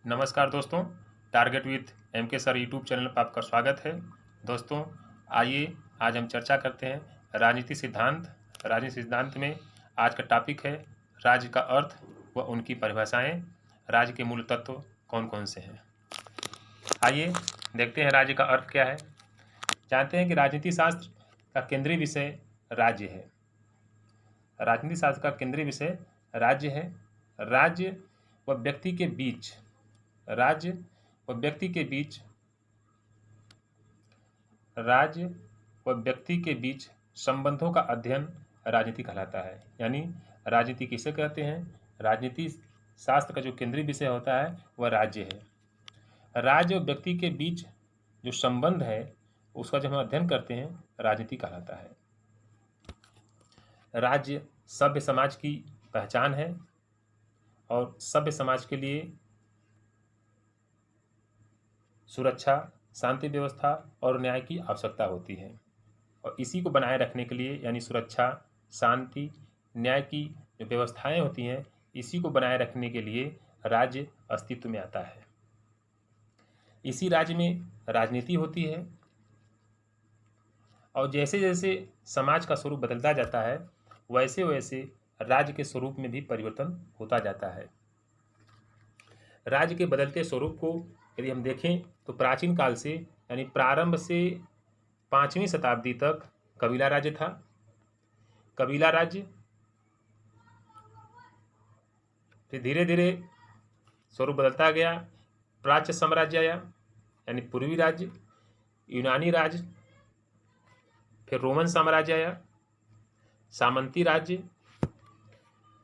नमस्कार दोस्तों, target with M के सर यूट्यूब चैनल पर आपका स्वागत है। दोस्तों, आइए आज हम चर्चा करते हैं राजनीति सिद्धांत। राजनीति सिद्धांत में आज का टॉपिक है राज्य का अर्थ व उनकी परिभाषाएं। राज्य के मूल तत्व कौन कौन से हैं, आइए देखते हैं राज्य का अर्थ क्या है। जानते हैं कि राजनीति शास्त्र का केंद्रीय विषय राज्य है। राजनीति शास्त्र का केंद्रीय विषय राज्य है। राज्य व व्यक्ति के बीच राज्य व व्यक्ति के बीच संबंधों का अध्ययन राजनीति कहलाता है। यानी राजनीति किसे कहते हैं? राजनीति शास्त्र का जो केंद्रीय विषय होता है वह राज्य है। राज्य और व्यक्ति के बीच जो संबंध है उसका जब हम अध्ययन करते हैं राजनीति कहलाता है। राज्य सभ्य समाज की पहचान है और सभ्य समाज के लिए सुरक्षा, शांति व्यवस्था और न्याय की आवश्यकता होती है। और इसी को बनाए रखने के लिए यानी सुरक्षा, शांति, न्याय की जो व्यवस्थाएं होती हैं, इसी को बनाए रखने के लिए राज्य अस्तित्व में आता है। इसी राज्य में राजनीति होती है और जैसे जैसे समाज का स्वरूप बदलता जाता है वैसे वैसे राज्य के स्वरूप में भी परिवर्तन होता जाता है। राज्य के बदलते स्वरूप को यदि हम देखें तो प्राचीन काल से यानी प्रारंभ से 5वीं शताब्दी तक कबीला राज्य था। कबीला राज्य फिर धीरे धीरे स्वरूप बदलता गया। प्राच्य साम्राज्य आया यानी पूर्वी राज्य, यूनानी राज्य, फिर रोमन साम्राज्य आया, सामंती राज्य।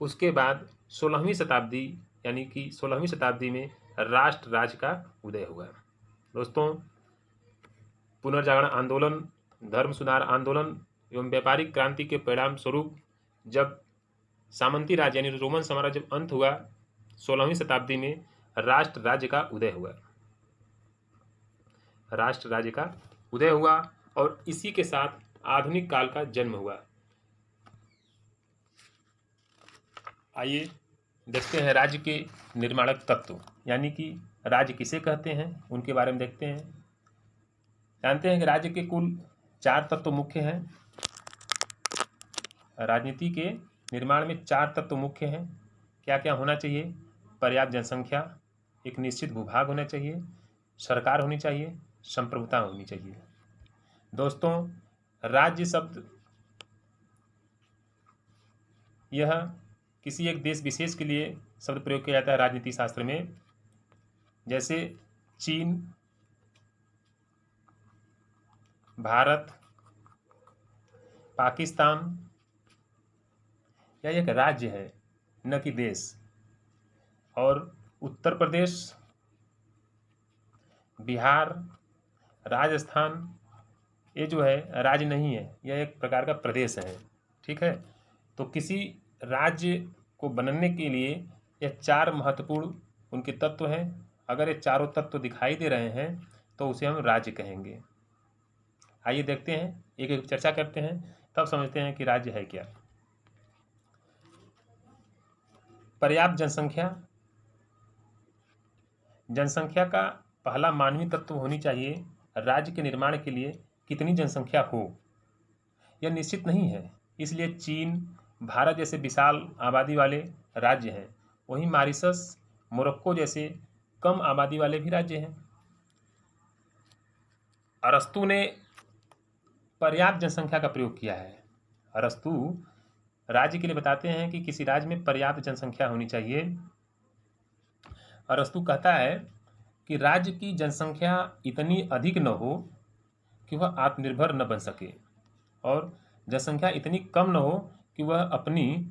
उसके बाद 16वीं शताब्दी यानी कि 16वीं शताब्दी में राष्ट्र राज्य का उदय हुआ। दोस्तों, पुनर्जागरण आंदोलन, धर्म सुधार आंदोलन एवं व्यापारिक क्रांति के परिणाम स्वरूप जब सामंती राज्य यानी रोमन साम्राज्य जब अंत हुआ 16वीं शताब्दी में राष्ट्र राज्य का उदय हुआ। राष्ट्र राज्य का उदय हुआ और इसी के साथ आधुनिक काल का जन्म हुआ। आइए देखते हैं राज्य के निर्माणक तत्व यानी कि राज्य किसे कहते हैं उनके बारे में देखते हैं। जानते हैं कि राज्य के कुल 4 तत्व मुख्य हैं। राजनीति के निर्माण में 4 तत्व मुख्य हैं। क्या क्या होना चाहिए? पर्याप्त जनसंख्या, एक निश्चित भूभाग होना चाहिए, सरकार होनी चाहिए, संप्रभुता होनी चाहिए। दोस्तों, राज्य शब्द यह किसी एक देश विशेष के लिए शब्द प्रयोग किया जाता है राजनीति शास्त्र में। जैसे चीन, भारत, पाकिस्तान, यह एक राज्य है न कि देश। और उत्तर प्रदेश, बिहार, राजस्थान, ये जो है राज्य नहीं है, यह एक प्रकार का प्रदेश है। ठीक है, तो किसी राज्य को बनने के लिए यह 4 महत्वपूर्ण उनके तत्व हैं। अगर ये चारों तत्व दिखाई दे रहे हैं तो उसे हम राज्य कहेंगे। आइए देखते हैं, एक एक चर्चा करते हैं, तब समझते हैं कि राज्य है क्या। पर्याप्त जनसंख्या। जनसंख्या का पहला मानवीय तत्व होनी चाहिए। राज्य के निर्माण के लिए कितनी जनसंख्या हो यह निश्चित नहीं है, इसलिए चीन, भारत जैसे विशाल आबादी वाले राज्य हैं, वहीं मॉरिशस, मोरक्को जैसे कम आबादी वाले भी राज्य हैं। अरस्तु ने पर्याप्त जनसंख्या का प्रयोग किया है। अरस्तु राज्य के लिए बताते हैं कि किसी राज्य में पर्याप्त जनसंख्या होनी चाहिए। अरस्तु कहता है कि राज्य की जनसंख्या इतनी अधिक न हो कि वह आत्मनिर्भर न बन सके और जनसंख्या इतनी कम न हो कि वह अपनी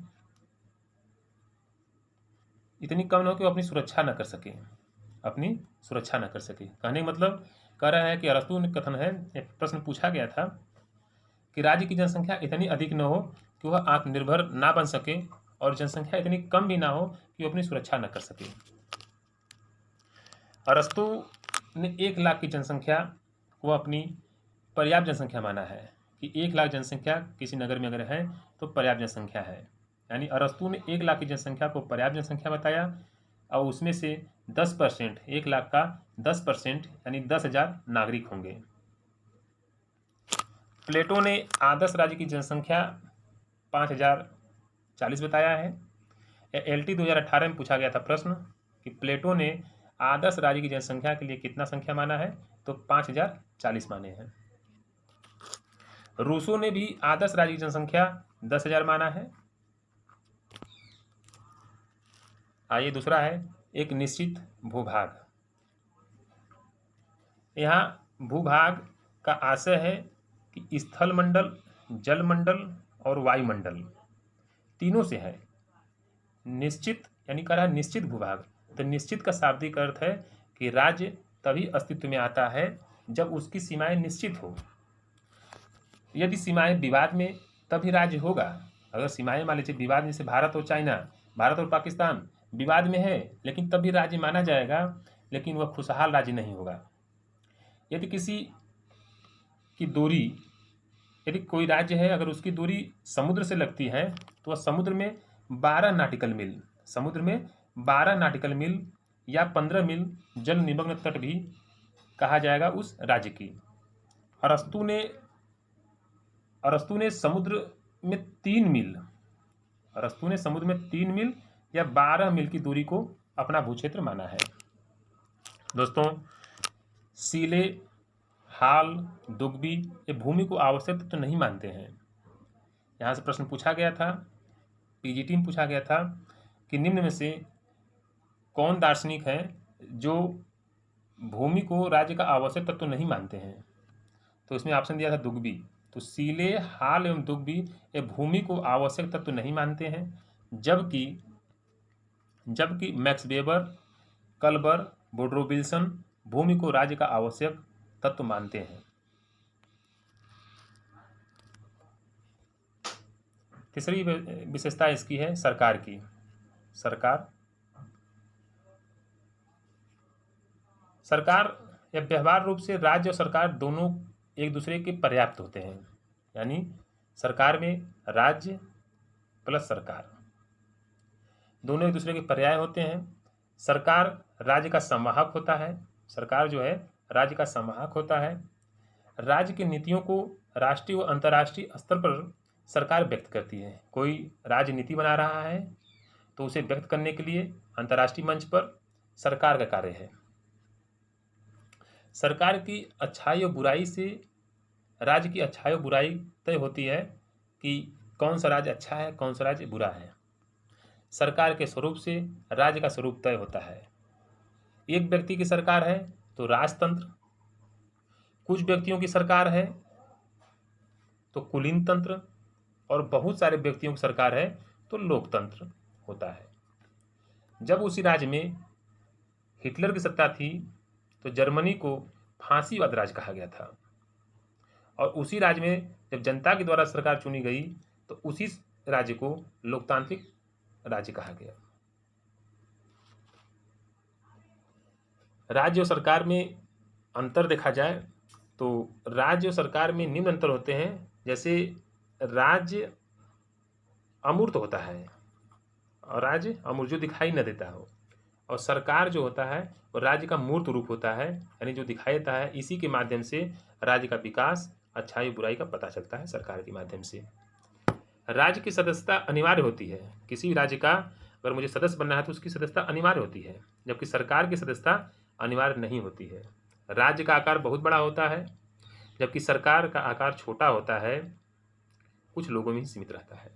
सुरक्षा न कर सके, अपनी सुरक्षा न कर सके। कहने का मतलब कह रहा है कि अरस्तु ने कथन है, एक प्रश्न पूछा गया था कि राज्य की जनसंख्या इतनी अधिक न हो कि वह आत्मनिर्भर ना बन सके और जनसंख्या इतनी कम भी ना हो कि वह अपनी सुरक्षा न कर सके। अरस्तु ने 1 लाख की जनसंख्या को अपनी पर्याप्त जनसंख्या माना है कि 1 लाख जनसंख्या किसी नगर में अगर है तो पर्याप्त जनसंख्या है। यानी अरस्तु ने 1 लाख की जनसंख्या को पर्याप्त जनसंख्या बताया और उसमें से 10%, 1 लाख का 10% यानी 10,000 नागरिक होंगे। प्लेटो ने आदर्श राज्य की जनसंख्या 5,040 बताया है। LT 2018 में पूछा गया था प्रश्न कि प्लेटो ने आदर्श राज्य की जनसंख्या के लिए कितना संख्या माना है, तो 5,040 माने हैं। रूसो ने भी आदर्श राज्य की जनसंख्या 10,000 माना है। आइए दूसरा है एक निश्चित भूभाग। यहाँ भूभाग का आशय है कि स्थल मंडल, जल मंडल और वायुमंडल तीनों से है। निश्चित यानी कह रहा है निश्चित भूभाग, तो निश्चित का शाब्दिक अर्थ है कि राज्य तभी अस्तित्व में आता है जब उसकी सीमाएं निश्चित हो। यदि सीमाएं विवाद में तभी राज्य होगा। अगर सीमाएं मान लीजिए विवाद में, जैसे भारत और चाइना, भारत और पाकिस्तान विवाद में है, लेकिन तभी राज्य माना जाएगा, लेकिन वह खुशहाल राज्य नहीं होगा। यदि किसी की दूरी, यदि कोई राज्य है अगर उसकी दूरी समुद्र से लगती है, तो वह समुद्र में 12 नाटिकल मील, समुद्र में 12 नाटिकल मील या 15 मील जल निमग्न तट भी कहा जाएगा उस राज्य की। अरस्तु ने समुद्र में 3 मील, अरस्तु ने समुद्र में 3 मील या 12 मील की दूरी को अपना भूक्षेत्र माना है। दोस्तों, सीले, हाल, दुग्बी ये भूमि को आवश्यक तो नहीं मानते हैं। यहाँ से प्रश्न पूछा गया था, पीजीटी में पूछा गया था कि निम्न में से कौन दार्शनिक है जो भूमि को राज्य का आवश्यक तत्व नहीं मानते हैं, तो इसमें ऑप्शन दिया था दुग्बी। तो सीले, हाल एवं दुग्बी ये भूमि को आवश्यक तत्व नहीं मानते हैं, जबकि मैक्स वेबर, कलबर, वुडरो विल्सन भूमि को राज्य का आवश्यक तत्व मानते हैं। तीसरी विशेषता इसकी है सरकार की। सरकार या व्यवहार रूप से राज्य और सरकार दोनों एक दूसरे के पर्याप्त होते हैं, यानी सरकार में राज्य प्लस सरकार दोनों एक दूसरे के पर्याय होते हैं। सरकार राज्य का संवाहक होता है, सरकार जो है राज्य का संवाहक होता है। राज्य की नीतियों को राष्ट्रीय व अंतर्राष्ट्रीय स्तर पर सरकार व्यक्त करती है। कोई राज्य नीति बना रहा है तो उसे व्यक्त करने के लिए अंतर्राष्ट्रीय मंच पर सरकार का कार्य है। सरकार की अच्छाई और बुराई से राज्य की अच्छाई और बुराई तय होती है कि कौन सा राज्य अच्छा है, कौन सा राज्य बुरा है। सरकार के स्वरूप से राज्य का स्वरूप तय होता है। एक व्यक्ति की सरकार है तो राजतंत्र, कुछ व्यक्तियों की सरकार है तो कुलीन तंत्र, और बहुत सारे व्यक्तियों की सरकार है तो लोकतंत्र होता है। जब उसी राज्य में हिटलर की सत्ता थी तो जर्मनी को फांसीवाद राज्य कहा गया था, और उसी राज्य में जब जनता के द्वारा सरकार चुनी गई तो उसी राज्य को लोकतांत्रिक राज्य कहा गया। राज्य और सरकार में अंतर देखा जाए तो राज्य और सरकार में निम्न अंतर होते हैं। जैसे राज्य अमूर्त होता है और राज्य अमूर्त, जो दिखाई न देता हो, और सरकार जो होता है वो राज्य का मूर्त रूप होता है, यानी जो दिखाई देता है। इसी के माध्यम से राज्य का विकास, अच्छाई बुराई का पता चलता है सरकार के माध्यम से। राज्य की सदस्यता अनिवार्य होती है। किसी भी राज्य का अगर मुझे सदस्य बनना है तो उसकी सदस्यता अनिवार्य होती है, जबकि सरकार की सदस्यता अनिवार्य नहीं होती है। राज्य का आकार बहुत बड़ा होता है जबकि सरकार का आकार छोटा होता है, कुछ लोगों में ही सीमित रहता है।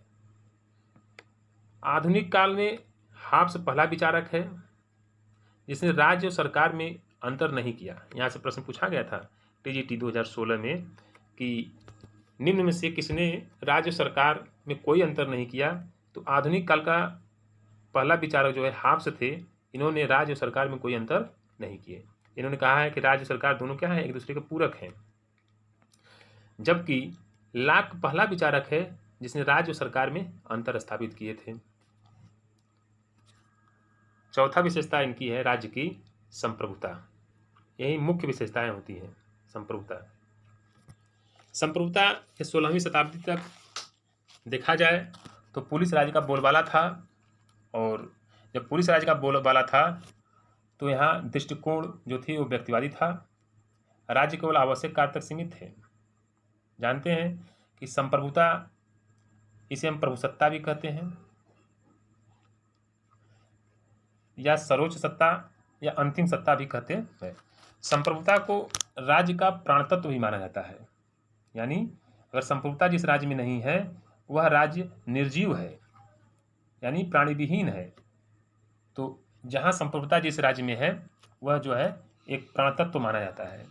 आधुनिक काल में हाब्स पहला विचारक है जिसने राज्य और सरकार में अंतर नहीं किया। यहाँ से प्रश्न पूछा गया था टीजीटी 2016 में कि निम्न में से किसने राज्य और सरकार में कोई अंतर नहीं किया, तो आधुनिक काल का पहला विचारक जो है हाब्स थे। इन्होंने राज्य और सरकार में कोई अंतर नहीं किए। इन्होंने कहा है कि राज्य और सरकार दोनों क्या है, एक दूसरे के पूरक हैं। जबकि लाक पहला विचारक है जिसने राज्य और सरकार में अंतर स्थापित किए थे। चौथा विशेषता इनकी है राज्य की संप्रभुता। यही मुख्य विशेषताएं होती हैं। संप्रभुता 16वीं शताब्दी तक देखा जाए तो पुलिस राज्य का बोलबाला था, और जब पुलिस राज्य का बोलबाला था तो यहाँ दृष्टिकोण जो थी वो व्यक्तिवादी था। राज्य केवल आवश्यक कार्य तक सीमित थे। जानते हैं कि संप्रभुता, इसे हम प्रभुसत्ता भी कहते हैं, या सर्वोच्च सत्ता या अंतिम सत्ता भी कहते हैं। संप्रभुता को राज्य का प्राण तत्व भी माना जाता है। यानी अगर संप्रभुता जिस राज्य में नहीं है वह राज्य निर्जीव है, यानी प्राणी विहीन है। तो जहाँ संप्रभुता जिस राज्य में है वह जो है एक प्राण तत्व माना जाता है।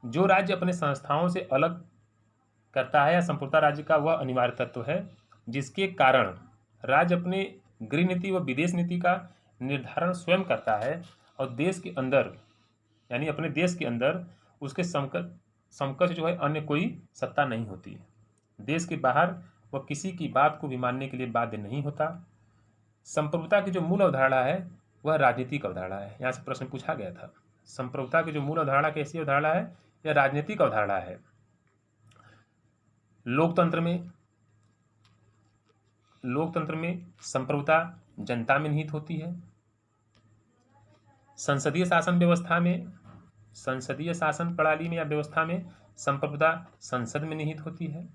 जो राज्य अपने संस्थाओं से अलग करता है या संप्रभुता राज्य का वह अनिवार्य तत्व है, जिसके कारण राज्य अपने गृह नीति व विदेश नीति का निर्धारण स्वयं करता है और देश के अंदर, यानी अपने देश के अंदर उसके समकक्ष जो है अन्य कोई सत्ता नहीं होती। देश के बाहर वह किसी की बात को भी मानने के लिए बाध्य नहीं होता। संप्रभुता की जो मूल अवधारणा है वह राजनीतिक अवधारणा है। यहाँ से प्रश्न पूछा गया था, संप्रभुता की जो मूल अवधारणा कैसी अवधारणा है? यह राजनीतिक अवधारणा है। लोकतंत्र में संप्रभुता जनता में निहित होती है। संसदीय शासन प्रणाली में या व्यवस्था में संप्रभुता संसद में निहित होती है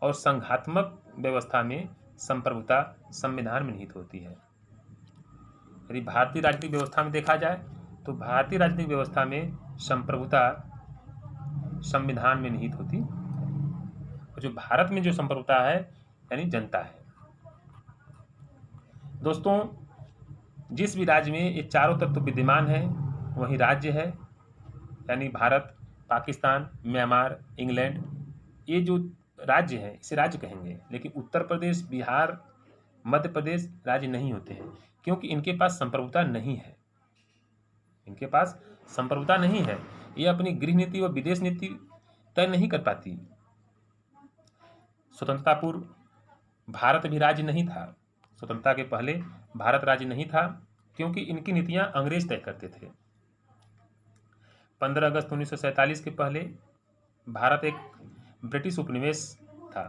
और संघात्मक व्यवस्था में संप्रभुता संविधान में निहित होती है। यदि भारतीय राजनीतिक व्यवस्था में देखा जाए तो भारतीय राजनीतिक व्यवस्था में संप्रभुता संविधान में निहित होती है और जो भारत में जो संप्रभुता है यानी जनता है। दोस्तों, जिस भी राज्य में ये चारों तत्व विद्यमान है वही राज्य है, यानी भारत, पाकिस्तान, म्यांमार, इंग्लैंड, ये जो राज्य है इसे राज्य कहेंगे। लेकिन उत्तर प्रदेश, बिहार, मध्य प्रदेश राज्य नहीं होते हैं क्योंकि इनके पास संप्रभुता नहीं है। इनके पास संप्रभुता नहीं है, ये अपनी गृह नीति व विदेश नीति तय नहीं कर पाती। स्वतंत्रता पूर्व भारत भी राज्य नहीं था। स्वतंत्रता के पहले भारत राज्य नहीं था क्योंकि इनकी नीतियां अंग्रेज तय करते थे। 15 अगस्त 1947 के पहले भारत एक ब्रिटिश उपनिवेश था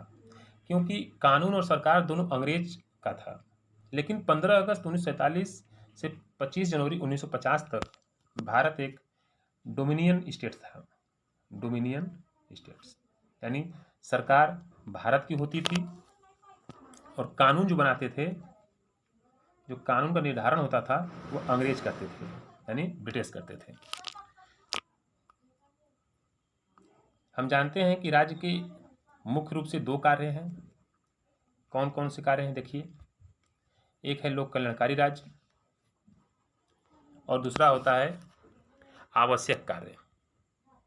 क्योंकि कानून और सरकार दोनों अंग्रेज का था। लेकिन 15 अगस्त 1947 से 25 जनवरी 1950 तक भारत एक डोमिनियन स्टेट था। डोमिनियन स्टेट्स यानी सरकार भारत की होती थी और कानून जो बनाते थे, जो कानून का निर्धारण होता था वो अंग्रेज करते थे, यानी ब्रिटिश करते थे। हम जानते हैं कि राज्य के मुख्य रूप से दो कार्य हैं। कौन कौन से कार्य हैं देखिए, एक है लोक कल्याणकारी राज्य और दूसरा होता है आवश्यक कार्य।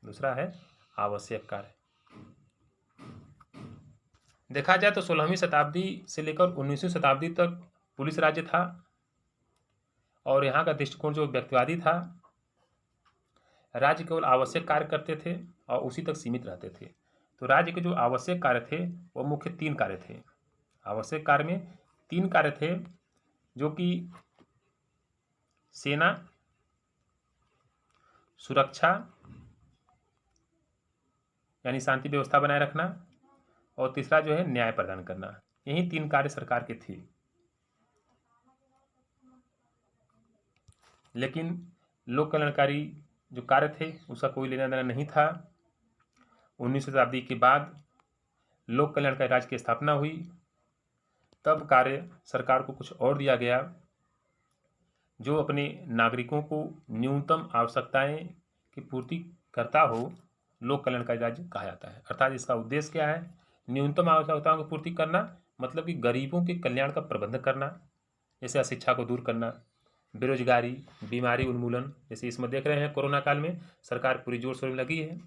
दूसरा है आवश्यक कार्य। देखा जाए तो 16वीं शताब्दी से लेकर 19वीं शताब्दी तक पुलिस राज्य था और यहाँ का दृष्टिकोण जो व्यक्तिवादी था। राज्य केवल आवश्यक कार्य करते थे और उसी तक सीमित रहते थे। तो राज्य के जो आवश्यक कार्य थे वो मुख्य 3 कार्य थे। आवश्यक कार्य में 3 कार्य थे जो कि सेना, सुरक्षा यानी शांति व्यवस्था बनाए रखना और तीसरा जो है न्याय प्रदान करना। यही 3 कार्य सरकार के थे। लेकिन लोक कल्याणकारी जो कार्य थे उसका कोई लेना देना नहीं था। 19वीं शताब्दी के बाद लोक कल्याणकारी राज्य की स्थापना हुई, तब कार्य सरकार को कुछ और दिया गया जो अपने नागरिकों को न्यूनतम आवश्यकताएं की पूर्ति करता हो, लोक कल्याणकारी राज्य कहा जाता है। अर्थात इसका उद्देश्य क्या है? न्यूनतम आवश्यकताओं की पूर्ति करना, मतलब कि गरीबों के कल्याण का प्रबंध करना, जैसे अशिक्षा को दूर करना, बेरोजगारी, बीमारी उन्मूलन। जैसे इसमें देख रहे हैं कोरोना काल में सरकार पूरी जोर शोर में लगी है,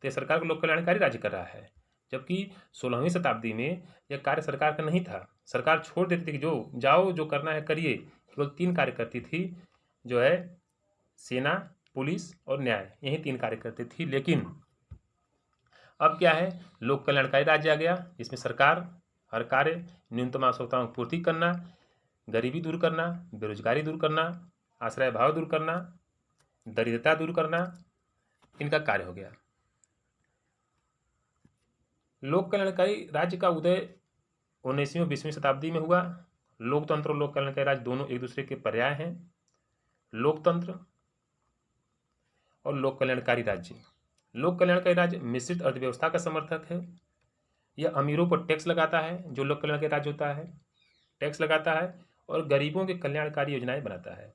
तो सरकार को लोक कल्याणकारी राज्य कर रहा है। जबकि 16वीं शताब्दी में यह कार्य सरकार का नहीं था। सरकार छोड़ देती थी कि जो जाओ, जो करना है करिए। केवल 3 कार्य करती थी, जो है सेना, पुलिस और न्याय। यही 3 कार्य करती थी। लेकिन अब क्या है, लोक कल्याणकारी राज्य आ गया, जिसमें सरकार हर कार्य न्यूनतम आवश्यकताओं की पूर्ति करना, गरीबी दूर करना, बेरोजगारी दूर करना, आश्रय भाव दूर करना, दरिद्रता दूर करना, इनका कार्य हो गया। लोक कल्याणकारी राज्य का उदय 19वीं और 20वीं शताब्दी में हुआ लोकतंत्र और लोक कल्याणकारी राज्य दोनों एक दूसरे के पर्याय हैं। लोकतंत्र और लोक कल्याणकारी राज्य। लोक कल्याणकारी राज्य मिश्रित अर्थव्यवस्था का समर्थक है। यह अमीरों पर टैक्स लगाता है, जो लोक कल्याणकारी राज्य होता है टैक्स लगाता है, और गरीबों के कल्याणकारी योजनाएं बनाता है।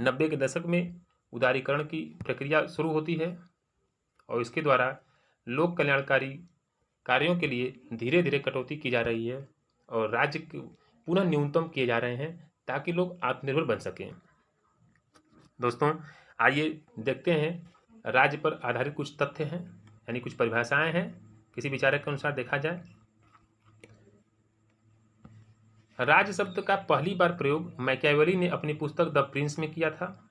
90 के दशक में उदारीकरण की प्रक्रिया शुरू होती है और इसके द्वारा लोक कल्याणकारी कार्यों के लिए धीरे धीरे कटौती की जा रही है और राज्य पुनः न्यूनतम किए जा रहे हैं ताकि लोग आत्मनिर्भर बन सकें। दोस्तों, आइए देखते हैं राज्य पर आधारित कुछ तथ्य हैं, यानी कुछ परिभाषाएं हैं, किसी विचारक के अनुसार देखा जाए। राज्य शब्द का पहली बार प्रयोग मैकियावेली ने अपनी पुस्तक द प्रिंस में किया था।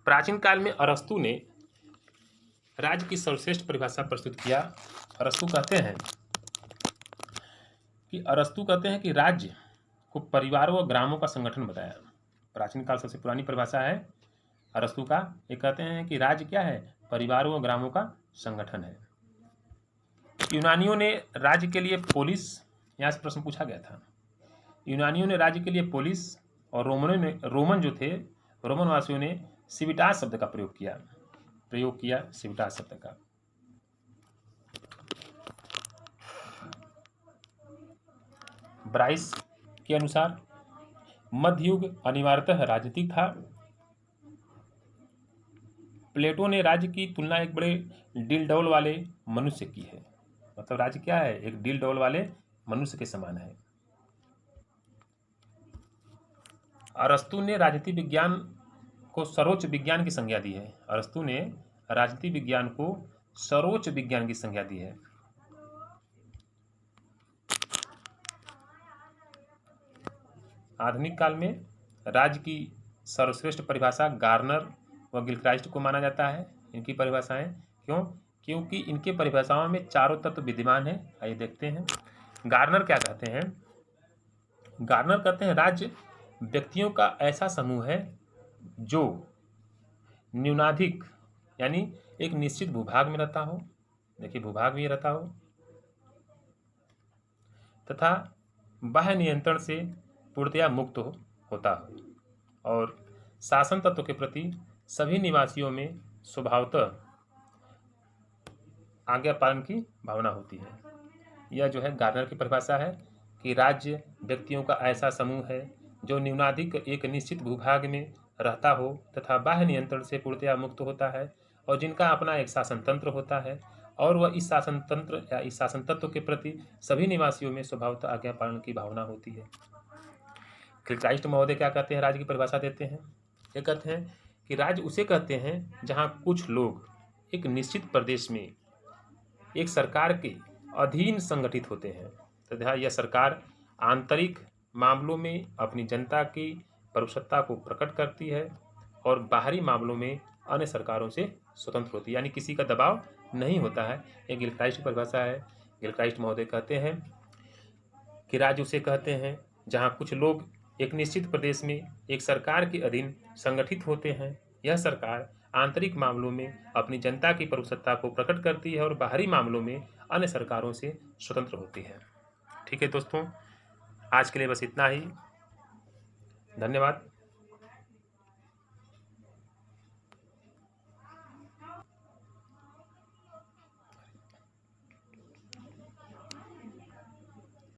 प्राचीन काल में अरस्तु ने राज्य की सर्वश्रेष्ठ परिभाषा प्रस्तुत किया। अरस्तु कहते हैं कि राज्य को परिवारों व ग्रामों का संगठन बताया। प्राचीन काल सबसे पुरानी परिभाषा है अरस्तु का। ये कहते हैं कि राज्य क्या है? परिवारों व ग्रामों का संगठन है। यूनानियों ने राज्य के लिए पोलिस, यहाँ से प्रश्न पूछा गया था, यूनानियों ने राज्य के लिए पोलिस और रोमन वासियों ने सिविटास शब्द का प्रयोग किया सिविटास शब्द का। ब्राइस के अनुसार मध्ययुग अनिवार्यतः राजनीतिक था। प्लेटो ने राज्य की तुलना एक बड़े डील-डौल वाले मनुष्य की है। मतलब राज्य क्या है? एक डील-डौल वाले मनुष्य के समान है। अरस्तु ने राजनीति विज्ञान को सर्वोच्च विज्ञान की संज्ञा दी है। अरस्तु ने राजनीति विज्ञान को सर्वोच्च विज्ञान की संज्ञा दी है। आधुनिक काल में राज्य की सर्वश्रेष्ठ परिभाषा गार्नर व गिलक्राइस्ट को माना जाता है। इनकी परिभाषाएं क्यों? क्योंकि इनके परिभाषाओं में चारों तत्व विद्यमान है। आइए देखते हैं। गार्नर क्या कहते हैं? गार्नर कहते हैं राज्य व्यक्तियों का ऐसा समूह है जो न्यूनाधिक यानी एक निश्चित भूभाग में रहता हो, देखिए भूभाग में रहता हो, तथा बाह्य नियंत्रण से पूर्णतया मुक्त होता हो और शासन तत्व के प्रति सभी निवासियों में स्वभावतः आज्ञा पालन की भावना होती है। यह जो है गार्नर की परिभाषा है कि राज्य व्यक्तियों का ऐसा समूह है जो न्यूनाधिक एक निश्चित भूभाग में रहता हो तथा बाह्य नियंत्रण से पूर्णतया मुक्त होता है और जिनका अपना एक शासन तंत्र होता है और वह इस शासन तंत्र या इस शासन तत्व के प्रति सभी निवासियों में स्वभावतः आज्ञा पालन की भावना होती है। गिलक्राइस्ट महोदय क्या कहते हैं? राज्य की परिभाषा देते हैं। ये कहते हैं कि राज्य उसे कहते हैं जहाँ कुछ लोग एक निश्चित प्रदेश में एक सरकार के अधीन संगठित होते हैं तथा यह सरकार आंतरिक मामलों में अपनी जनता की परोक्षता को प्रकट करती है और बाहरी मामलों में अन्य सरकारों से स्वतंत्र होती है, यानी किसी का दबाव नहीं होता है। ये गिलक्राइस्ट की परिभाषा है। गिलक्राइस्ट महोदय कहते हैं कि राज्य उसे कहते हैं जहाँ कुछ लोग एक निश्चित प्रदेश में एक सरकार के अधीन संगठित होते हैं। यह सरकार आंतरिक मामलों में अपनी जनता की परोक्षता को प्रकट करती है और बाहरी मामलों में अन्य सरकारों से स्वतंत्र होती है। ठीक है दोस्तों, आज के लिए बस इतना ही। धन्यवाद।